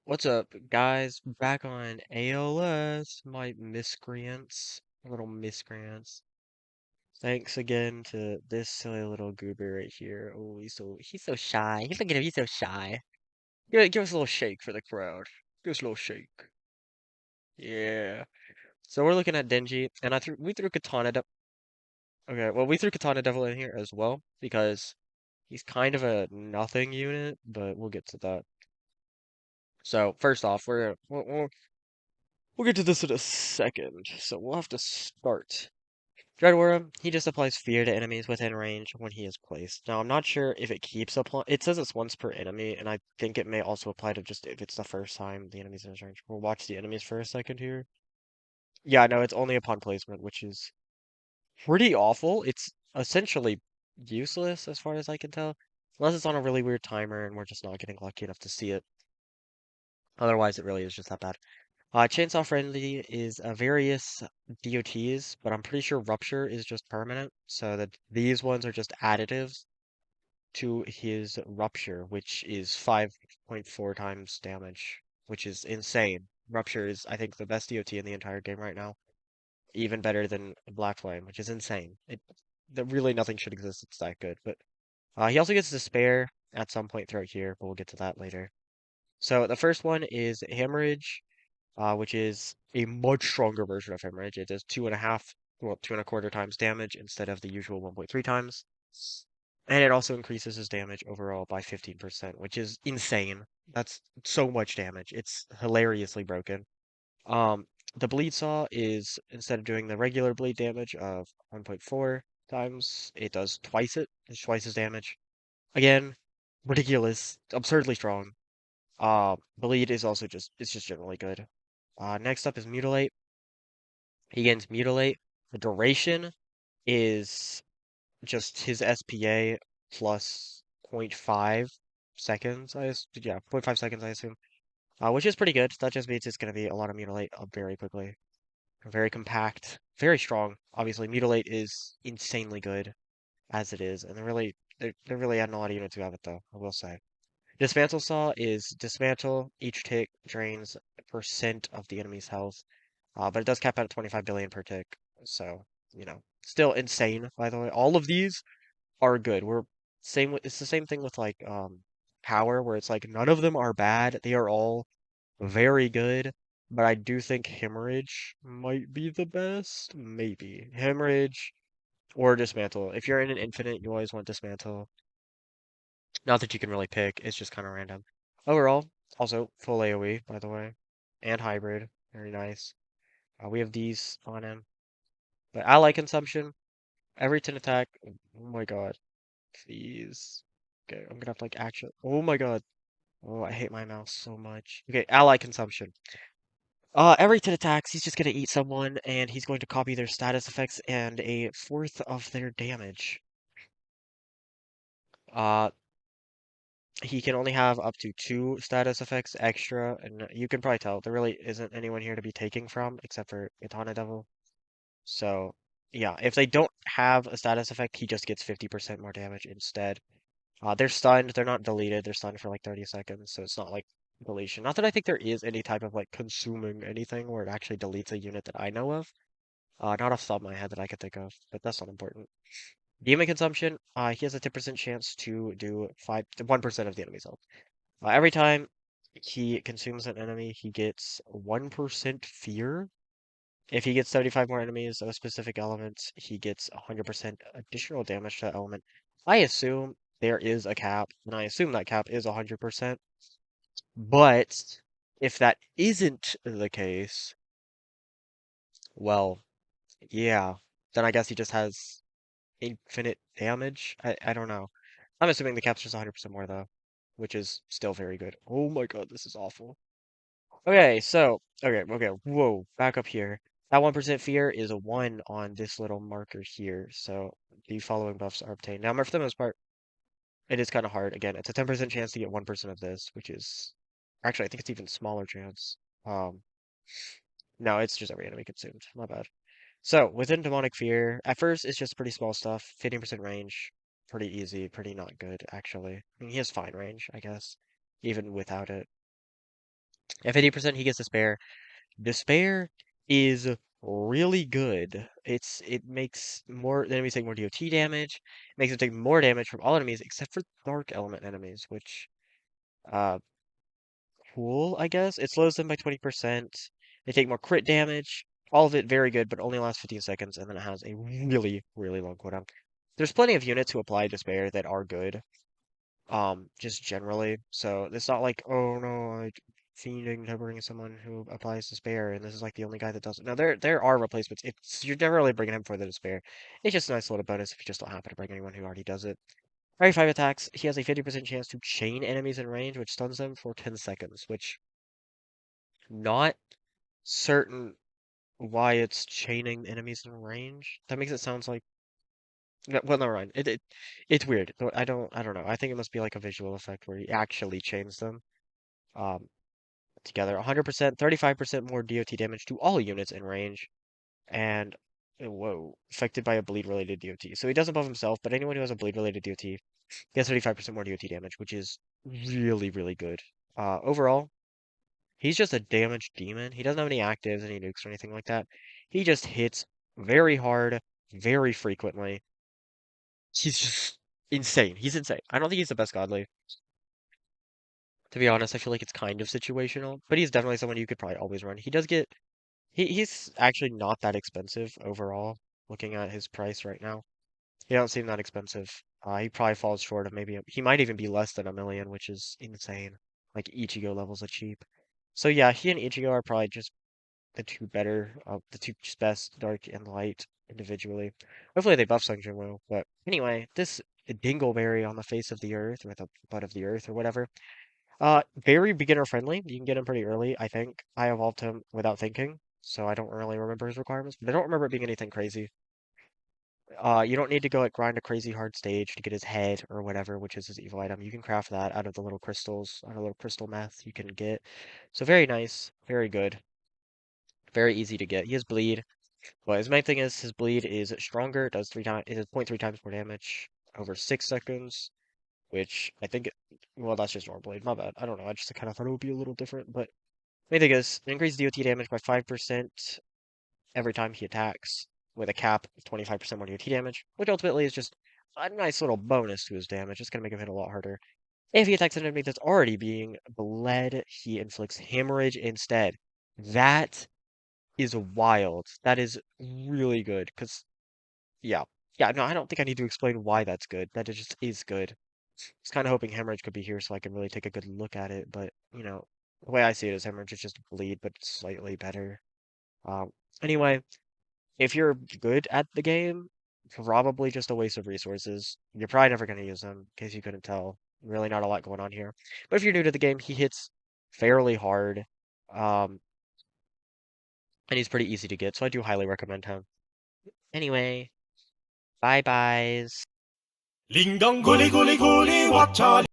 What's up, guys? Back on ALS, my miscreants, little miscreants. Thanks again to this silly little goober right here. Oh, he's so shy. Look at him, he's so shy. Give us a little shake for the crowd. Give us a little shake. Yeah. So we're looking at Denji, and we threw Katana. De okay, well we threw Katana Devil in here as well because he's kind of a nothing unit, but we'll get to that. So first off, we'll get to this in a second, so we'll have to start. Dreadwora, he just applies fear to enemies within range when he is placed. Now, I'm not sure if it keeps applying. It says it's once per enemy, and I think it may also apply to just if it's the first time the enemy's in his range. We'll watch the enemies for a second here. Yeah, no, it's only upon placement, which is pretty awful. It's essentially useless as far as I can tell, unless it's on a really weird timer and we're just not getting lucky enough to see it. Otherwise, it really is just that bad. Chainsaw Friendly is various DOTs, but I'm pretty sure Rupture is just permanent. So that these ones are just additives to his Rupture, which is 5.4 times damage, which is insane. Rupture is, I think, the best DOT in the entire game right now. Even better than Black Flame, which is insane. Really nothing should exist. It's that good. But he also gets Despair at some point throughout here, but we'll get to that later. So the first one is Hemorrhage, which is a much stronger version of Hemorrhage. It does 2.5, well, 2.25 times damage instead of the usual 1.3 times. And it also increases his damage overall by 15%, which is insane. That's so much damage. It's hilariously broken. Um, the Bleed Saw is, instead of doing the regular bleed damage of 1.4 times, it does twice it. It's twice as damage. Again, ridiculous, absurdly strong. Bleed is also it's just generally good. Next up is Mutilate. He gains Mutilate. The duration is just his SPA plus zero point 0.5 seconds. Yeah, zero point 0.5 seconds, I assume. Which is pretty good. That just means it's going to be a lot of Mutilate very quickly. Very compact, very strong. Obviously, Mutilate is insanely good as it is, and they're really adding a lot of units to have it though, I will say. Dismantle Saw is dismantle. Each tick drains a percent of the enemy's health. But it does cap out at 25 billion per tick. So, still insane, by the way. All of these are good. It's the same thing with like power, where it's like none of them are bad. They are all very good. But I do think Hemorrhage might be the best. Maybe. Hemorrhage or Dismantle. If you're in an infinite, you always want Dismantle. Not that you can really pick, it's just kind of random. Overall, also full AoE, by the way, and hybrid. Very nice. We have these on him. But ally consumption, every 10 attack. Oh my god. Please. Okay, I'm gonna have to like actually. Oh my god. Oh, I hate my mouse so much. Okay, ally consumption. Every 10 attacks, he's just gonna eat someone, and he's going to copy their status effects and a fourth of their damage. Uh, he can only have up to 2 status effects extra, and you can probably tell there really isn't anyone here to be taking from except for Katana Devil. So, yeah, if they don't have a status effect, he just gets 50% more damage instead. They're stunned, they're not deleted, they're stunned for like 30 seconds, so it's not like deletion. Not that I think there is any type of like consuming anything where it actually deletes a unit that I know of. Not off the top of my head that I could think of, but that's not important. Demon consumption, he has a 10% chance to do 1% of the enemy's health. Every time he consumes an enemy, he gets 1% fear. If he gets 75 more enemies of a specific element, he gets 100% additional damage to that element. I assume there is a cap, and I assume that cap is 100%. But if that isn't the case, well, yeah, then I guess he just has infinite damage. I don't know. I'm assuming the cap's just 100% more though, which is still very good. Oh my god, this is awful. Okay, whoa, back up here. That 1% fear is a 1 on this little marker here, so the following buffs are obtained. Now, for the most part, it is kind of hard. Again, it's a 10% chance to get 1% of this, which is actually, I think it's even smaller chance. Um, no, it's just every enemy consumed. My bad. So, within Demonic Fear, at first it's just pretty small stuff. 15% range, pretty easy, pretty not good, actually. I mean, he has fine range, I guess, even without it. At 50%, he gets Despair. Despair is really good. It makes more enemies take more DOT damage. Makes them take more damage from all enemies except for Dark Element enemies, which uh cool, I guess. It slows them by 20%. They take more crit damage. All of it very good, but only lasts 15 seconds, and then it has a really, really long cooldown. There's plenty of units who apply Despair that are good, just generally. So it's not like, oh no, I fiending to bring someone who applies Despair, and this is like the only guy that does it. No, there are replacements. It's you're never really bringing him for the Despair. It's just a nice little bonus if you just don't happen to bring anyone who already does it. Every 5 attacks, he has a 50% chance to chain enemies in range, which stuns them for 10 seconds, which not certain why it's chaining enemies in range. That makes it sound like well, never mind. It's weird. I don't know. I think it must be like a visual effect where he actually chains them um together. 100%, 35% more DOT damage to all units in range, and whoa, affected by a bleed related DOT. So he does above himself, but anyone who has a bleed related DOT gets 35% more DOT damage, which is really, really good. Overall, he's just a damaged demon. He doesn't have any actives, any nukes or anything like that. He just hits very hard, very frequently. He's just insane. He's insane. I don't think he's the best godly. To be honest, I feel like it's kind of situational, but he's definitely someone you could probably always run. He does get he's actually not that expensive overall, looking at his price right now. He don't seem that expensive. He probably falls short of maybe he might even be less than 1 million, which is insane. Like Ichigo levels are cheap. So yeah, he and Ichigo are probably just the two better, the two just best dark and light individually. Hopefully they buff Sung Jin but anyway, this Dingleberry on the face of the earth, or the butt of the earth, or whatever. Very beginner friendly. You can get him pretty early, I think. I evolved him without thinking, so I don't really remember his requirements, but I don't remember it being anything crazy. You don't need to go like grind a crazy hard stage to get his head or whatever, which is his evil item. You can craft that out of the little crystals, out of little crystal meth you can get. So very nice, very good, very easy to get. He has bleed. But his main thing is his bleed is stronger, does 3 times, it is 0.3 times more damage over 6 seconds, which I think, well, that's just normal bleed. My bad. I don't know. I just kind of thought it would be a little different. But main thing is increase DOT damage by 5% every time he attacks, with a cap of 25% more DOT damage, which ultimately is just a nice little bonus to his damage. It's gonna make him hit a lot harder. If he attacks an enemy that's already being bled, he inflicts hemorrhage instead. That is wild. That is really good because yeah. Yeah, no, I don't think I need to explain why that's good. That it just is good. I was kind of hoping hemorrhage could be here so I can really take a good look at it, but the way I see it is hemorrhage is just bleed, but slightly better. Um, anyway, if you're good at the game, probably just a waste of resources. You're probably never going to use them, in case you couldn't tell. Really not a lot going on here. But if you're new to the game, he hits fairly hard. Um, and he's pretty easy to get, so I do highly recommend him. Anyway, bye byes. 링덩 고리고리 고리 왓챠